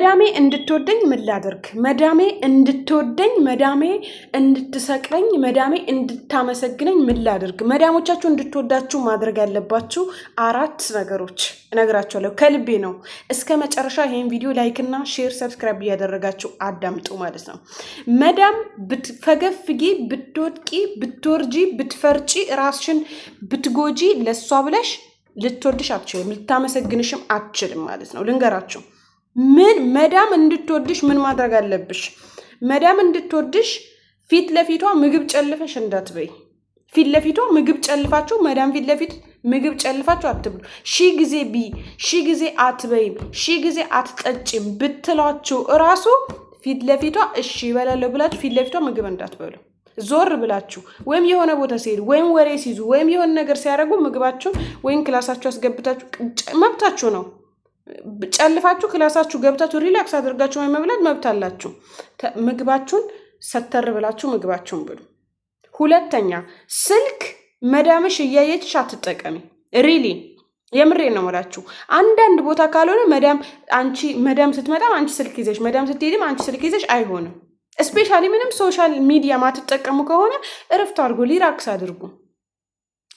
መዳሜ እንድትወደኝ ምን ላድርግ? መዳሜ እንድትወደኝ፣ መዳሜ እንድትሰቅለኝ፣ መዳሜ እንድታመሰግነኝ ምን ላድርግ? መዳሞቻችሁ እንድትወዳችሁ ማድረግ ያለባችሁ 4 ነገሮች እነግራችኋለሁ። ከልቤ ነው። እስከ መጨረሻ ይሄን ቪዲዮ ላይክ እና ሼር ሰብስክራይብ እያደረጋችሁ አዳምጡ ማለት ነው። መዳም ብትፈገፍጊ፣ ብትወድቂ፣ ብትወርጂ፣ ብትፈርጪ፣ ራስሽን ብትጎጂ ለሷ ብለሽ ልትወድሽ አትችልም፣ ልታመሰግንሽም አትችልም ማለት ነው። ልንገራችሁ ምን መዳም እንድትወድሽ ምን ማድረግ አለብሽ? መዳም እንድትወድሽ ፊት ለፊቷ ምግብ ጨልፈሽ እንዳትበይ። ፊት ለፊቷ ምግብ ጨልፋችሁ መዳም ፊት ለፊት ምግብ ጨልፋችሁ አትብሉ። ጊዜ ጊዜ አትበይም፣ ጊዜ አትጠጭም ብትሏችሁ እራሱ ፊት ለፊቷ እሺ ይበላለሁ ብላችሁ ፊት ለፊቷ ምግብ እንዳትበሉ። ዞር ብላችሁ ወይም የሆነ ቦታ ሲሄዱ ወይም ወሬ ሲይዙ ወይም የሆነ ነገር ሲያደርጉ ምግባችሁን ወይም ክላሳችሁ አስገብታችሁ መብታችሁ ነው። ጨልፋችሁ ክላሳችሁ ገብታችሁ ሪላክስ አድርጋችሁ መብላት መብት አላችሁ። ምግባችሁን ሰተር ብላችሁ ምግባችሁን ብሉ። ሁለተኛ ስልክ መዳምሽ እያየችሽ አትጠቀሚ። ሪሊ የምሬን ነው የምላችሁ። አንዳንድ ቦታ ካልሆነ መዳም ስትመጣም አንቺ ስልክ ይዘሽ፣ መዳም ስትሄድም አንቺ ስልክ ይዘሽ አይሆንም። እስፔሻሊ ምንም ሶሻል ሚዲያ ማትጠቀሙ ከሆነ እረፍት አድርጉ፣ ሊራክስ አድርጉ።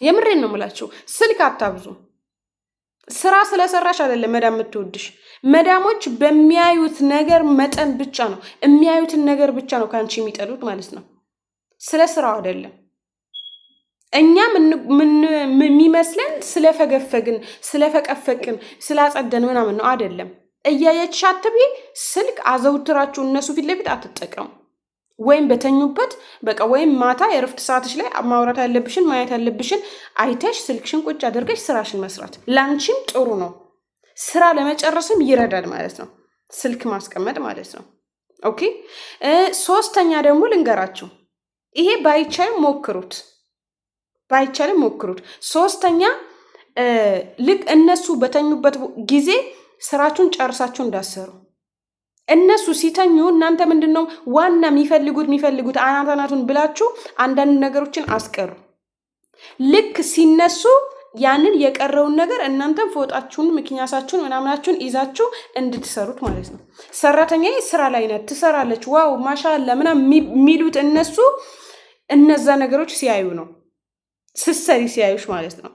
የምሬን ነው የምላችሁ። ስልክ አታብዙ። ስራ ስለሰራሽ አይደለም መዳም የምትወድሽ። መዳሞች በሚያዩት ነገር መጠን ብቻ ነው የሚያዩትን ነገር ብቻ ነው ካንቺ የሚጠሉት ማለት ነው። ስለ ስራው አይደለም። እኛም የሚመስለን ስለፈገፈግን፣ ስለፈቀፈቅን፣ ስላጸደን ምናምን ነው አይደለም። እያየች አትብይ። ስልክ አዘውትራችሁ እነሱ ፊት ለፊት አትጠቀሙ። ወይም በተኙበት በቃ ወይም ማታ የእረፍት ሰዓትሽ ላይ ማውራት ያለብሽን ማየት ያለብሽን አይተሽ ስልክሽን ቁጭ አድርገሽ ስራሽን መስራት ላንቺም ጥሩ ነው። ስራ ለመጨረስም ይረዳል ማለት ነው ስልክ ማስቀመጥ ማለት ነው። ኦኬ። ሶስተኛ ደግሞ ልንገራችሁ፣ ይሄ ባይቻልም ሞክሩት። ሶስተኛ ልክ እነሱ በተኙበት ጊዜ ስራችሁን ጨርሳችሁ እንዳሰሩ። እነሱ ሲተኙ እናንተ ምንድነው ዋና የሚፈልጉት አናቱን ብላችሁ አንዳንድ ነገሮችን አስቀሩ። ልክ ሲነሱ ያንን የቀረውን ነገር እናንተም ፎጣችሁን፣ ምክንያታችሁን፣ ምናምናችሁን ይዛችሁ እንድትሰሩት ማለት ነው። ሰራተኛዬ ስራ ላይ ናት፣ ትሰራለች፣ ዋው ማሻአላ ምናምን የሚሉት እነሱ እነዛ ነገሮች ሲያዩ ነው። ስትሰሪ ሲያዩሽ ማለት ነው።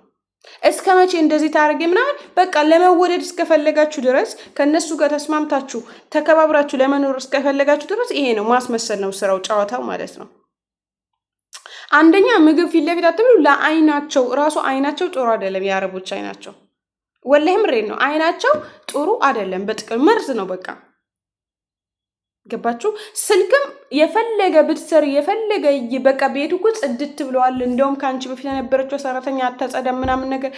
እስከ መቼ እንደዚህ ታርጌ ምናምን በቃ ለመወደድ እስከፈለጋችሁ ድረስ ከነሱ ጋር ተስማምታችሁ ተከባብራችሁ ለመኖር እስከፈለጋችሁ ድረስ ይሄ ነው ማስመሰል ነው ስራው፣ ጨዋታው ማለት ነው። አንደኛ ምግብ ፊት ለፊት አትብሉ። ለአይናቸው ራሱ አይናቸው ጥሩ አይደለም። የአረቦች አይናቸው ወላሂ ምሬን ነው። አይናቸው ጥሩ አይደለም። በጥቅም መርዝ ነው በቃ ገባችሁ? ስልክም የፈለገ ብትሰሪ የፈለገ በቃ ቤቱ እኮ ጽድት ብለዋል። እንደውም ከአንቺ በፊት የነበረችው ሰራተኛ አታጸዳም ምናምን ነገር፣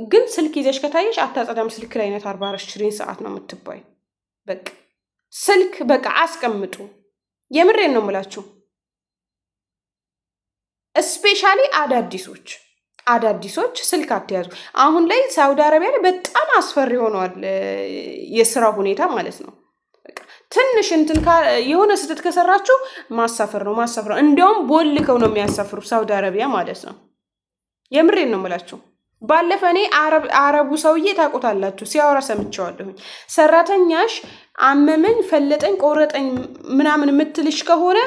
ግን ስልክ ይዘሽ ከታየሽ አታጸዳም። ስልክ ላይ አይነት 24 ሰዓት ነው የምትባይ። በቃ ስልክ በቃ አስቀምጡ። የምሬን ነው የምላችሁ። እስፔሻሊ አዳዲሶች ስልክ አትያዙ። አሁን ላይ ሳውዲ አረቢያ ላይ በጣም አስፈሪ ሆኗል የስራ ሁኔታ ማለት ነው። ትንሽ የሆነ ስህተት ከሰራችሁ ማሳፈር ነው። እንደውም ቦልከው ነው የሚያሳፍሩ ሳውዲ አረቢያ ማለት ነው። የምሬን ነው የምላችሁ። ባለፈ እኔ አረቡ ሰውዬ ታውቁታላችሁ ሲያወራ ሰምቼዋለሁኝ። ሰራተኛሽ አመመኝ፣ ፈለጠኝ፣ ቆረጠኝ ምናምን የምትልሽ ከሆነ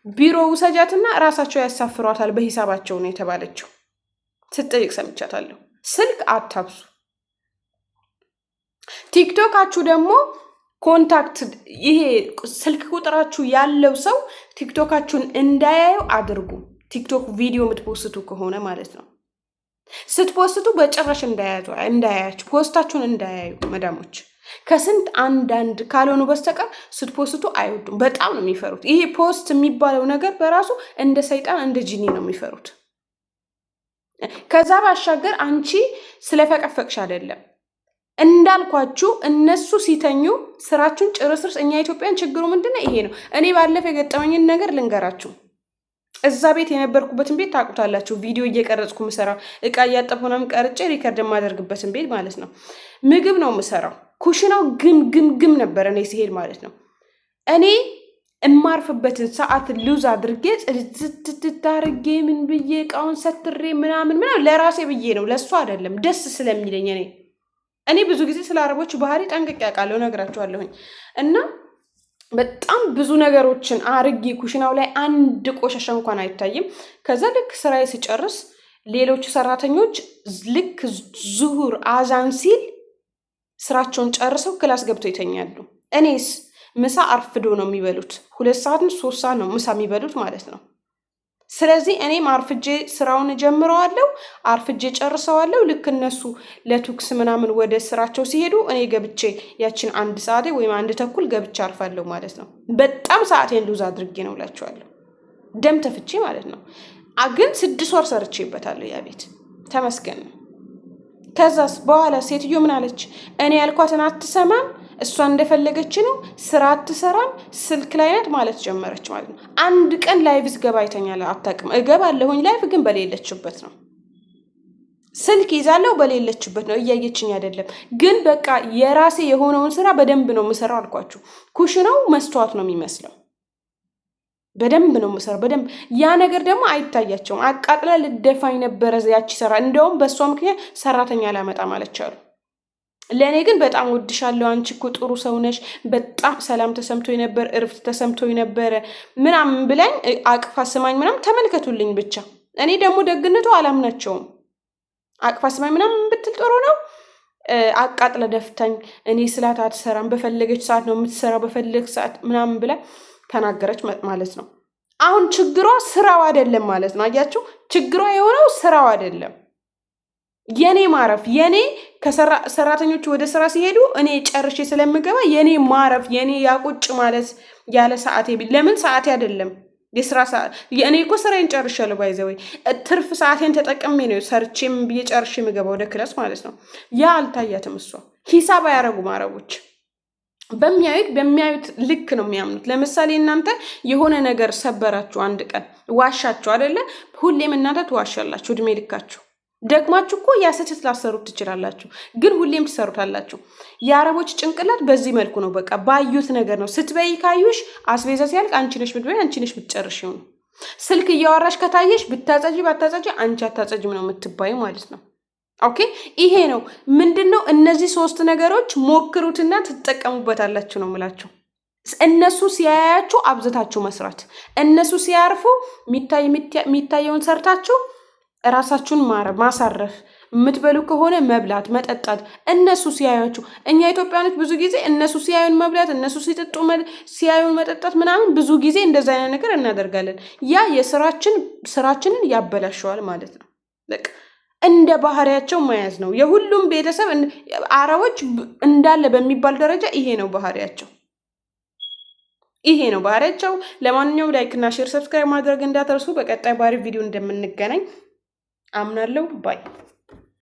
ቢሮ ውሰጃትና ራሳቸው ያሳፍሯታል በሂሳባቸው ነው የተባለችው ስትጠይቅ ሰምቻታለሁ። ስልክ አታብሱ። ቲክቶካችሁ ደግሞ ኮንታክት ይሄ ስልክ ቁጥራችሁ ያለው ሰው ቲክቶካችሁን እንዳያዩ አድርጉ። ቲክቶክ ቪዲዮ የምትፖስቱ ከሆነ ማለት ነው። ስትፖስቱ በጭራሽ እንዳያያችሁ፣ ፖስታችሁን እንዳያዩ መዳሞች። ከስንት አንዳንድ ካልሆኑ በስተቀር ስትፖስቱ አይወዱም። በጣም ነው የሚፈሩት። ይሄ ፖስት የሚባለው ነገር በራሱ እንደ ሰይጣን እንደ ጂኒ ነው የሚፈሩት። ከዛ ባሻገር አንቺ ስለፈቀፈቅሽ አይደለም እንዳልኳችሁ እነሱ ሲተኙ ስራችሁን ጭርስርስ። እኛ ኢትዮጵያን ችግሩ ምንድነው? ይሄ ነው። እኔ ባለፈ የገጠመኝን ነገር ልንገራችሁ። እዛ ቤት የነበርኩበትን ቤት ታውቁታላችሁ። ቪዲዮ እየቀረጽኩ ምሰራው እቃ እያጠብኩ ነው ቀርጬ ሪከርድ የማደርግበትን ቤት ማለት ነው። ምግብ ነው ምሰራው። ኩሽናው ግም ነበር እኔ ሲሄድ ማለት ነው። እኔ እማርፍበትን ሰዓት ሉዝ አድርጌ ጽድትታርጌ ምን ብዬ እቃውን ሰትሬ ምናምን ለራሴ ብዬ ነው፣ ለሱ አይደለም። ደስ ስለሚለኝ እኔ እኔ ብዙ ጊዜ ስለ አረቦች ባህሪ ጠንቅቄ አውቃለሁ፣ እነግራችኋለሁኝ። እና በጣም ብዙ ነገሮችን አርጌ ኩሽናው ላይ አንድ ቆሻሻ እንኳን አይታይም። ከዛ ልክ ስራዬ ሲጨርስ ሌሎቹ ሰራተኞች ልክ ዙሁር አዛን ሲል ስራቸውን ጨርሰው ክላስ ገብተው ይተኛሉ። እኔስ ምሳ አርፍዶ ነው የሚበሉት። 2 ሰዓት 3 ሰዓት ነው ምሳ የሚበሉት ማለት ነው። ስለዚህ እኔም አርፍጄ ስራውን ጀምረዋለሁ፣ አርፍጄ ጨርሰዋለሁ። ልክ እነሱ ለቱክስ ምናምን ወደ ስራቸው ሲሄዱ እኔ ገብቼ ያችን 1 ሰዓት ወይም 1 ተኩል ገብቼ አርፋለሁ ማለት ነው። በጣም ሰዓቴን ሉዝ አድርጌ ነው እላቸዋለሁ፣ ደም ተፍቼ ማለት ነው። ግን 6 ወር ሰርቼበታለሁ ያ ቤት፣ ተመስገን ነው። ከዛስ በኋላ ሴትዮ ምን አለች? እኔ ያልኳትን አትሰማም፣ እሷ እንደፈለገች ነው፣ ስራ አትሰራም፣ ስልክ ላይ ናት ማለት ጀመረች ማለት ነው። አንድ ቀን ላይቭ ስገባ አይተኛለ አታውቅም። እገባለሁኝ ላይቭ ግን በሌለችበት ነው። ስልክ ይዛለሁ በሌለችበት ነው፣ እያየችኝ አይደለም። ግን በቃ የራሴ የሆነውን ስራ በደንብ ነው የምሰራው አልኳችሁ። ኩሽናው መስተዋት ነው የሚመስለው። በደንብ ነው የምሰራው በደንብ። ያ ነገር ደግሞ አይታያቸውም። አቃጥላ ልደፋኝ ነበረ ያቺ ሰራ። እንደውም በእሷ ምክንያት ሰራተኛ ላመጣ ማለች አሉ። ለእኔ ግን በጣም ወድሻለሁ፣ አንቺ እኮ ጥሩ ሰው ነሽ፣ በጣም ሰላም ተሰምቶኝ ነበር፣ እርፍት ተሰምቶኝ ነበረ ምናምን ብላኝ አቅፋ ስማኝ ምናምን። ተመልከቱልኝ ብቻ። እኔ ደግሞ ደግነቱ አላምናቸውም። አቅፋ ስማኝ ምናምን ብትል ጥሩ ነው። አቃጥለ ደፍታኝ እኔ ስላት አትሰራም፣ በፈለገች ሰዓት ነው የምትሰራው፣ በፈለግ ሰዓት ምናምን ብላ ተናገረች ማለት ነው። አሁን ችግሯ ስራው አይደለም ማለት ነው። አያችሁ፣ ችግሯ የሆነው ስራው አይደለም። የኔ ማረፍ፣ የኔ ሰራተኞቹ ወደ ስራ ሲሄዱ እኔ ጨርሼ ስለምገባ የኔ ማረፍ፣ የኔ ያቁጭ ማለት ያለ ሰዓቴ ለምን ሰዓቴ አይደለም የስራ ሰዓት። እኔ እኮ ስራዬን ጨርሻለሁ። ባይዘወይ ትርፍ ሰዓቴን ተጠቅሜ ነው ሰርቼም ብዬ ጨርሼ የምገባው ወደ ክላስ ማለት ነው። ያ አልታያትም። እሷ ሂሳብ አያረጉም አረቦች። በሚያዩት ልክ ነው የሚያምኑት። ለምሳሌ እናንተ የሆነ ነገር ሰበራችሁ፣ አንድ ቀን ዋሻችሁ አይደለ? ሁሌም እናንተ ትዋሻላችሁ እድሜ ልካችሁ። ደግማችሁ እኮ ያሰችት ላሰሩት ትችላላችሁ፣ ግን ሁሌም ትሰሩታላችሁ። የአረቦች ጭንቅላት በዚህ መልኩ ነው። በቃ ባዩት ነገር ነው። ስትበይ ካዩሽ አስቤዛ ሲያልቅ አንቺ ነሽ ብትበይ፣ አንቺ ነሽ ብትጨርሺው ነው። ስልክ እያወራሽ ከታየሽ ብታጸጂ ባታጸጂ አንቺ አታጸጂም ነው የምትባዩ ማለት ነው። ኦኬ፣ ይሄ ነው ምንድነው? እነዚህ 3 ነገሮች ሞክሩትና ትጠቀሙበታላችሁ ነው የምላችሁ። እነሱ ሲያያችሁ አብዝታችሁ መስራት፣ እነሱ ሲያርፉ የሚታየውን ሰርታችሁ ራሳችሁን ማሳረፍ፣ የምትበሉ ከሆነ መብላት መጠጣት። እነሱ ሲያያችሁ፣ እኛ ኢትዮጵያኖች ብዙ ጊዜ እነሱ ሲያዩን መብላት፣ እነሱ ሲጠጡ ሲያዩን መጠጣት ምናምን ብዙ ጊዜ እንደዛ አይነት ነገር እናደርጋለን። ያ ስራችንን ያበላሸዋል ማለት ነው። በቃ እንደ ባህሪያቸው መያዝ ነው። የሁሉም ቤተሰብ አረቦች እንዳለ በሚባል ደረጃ ይሄ ነው ባህሪያቸው። ይሄ ነው ባህሪያቸው። ለማንኛውም ላይክ እና ሼር፣ ሰብስክራይብ ማድረግ እንዳትረሱ። በቀጣይ ባሪ ቪዲዮ እንደምንገናኝ አምናለሁ። ባይ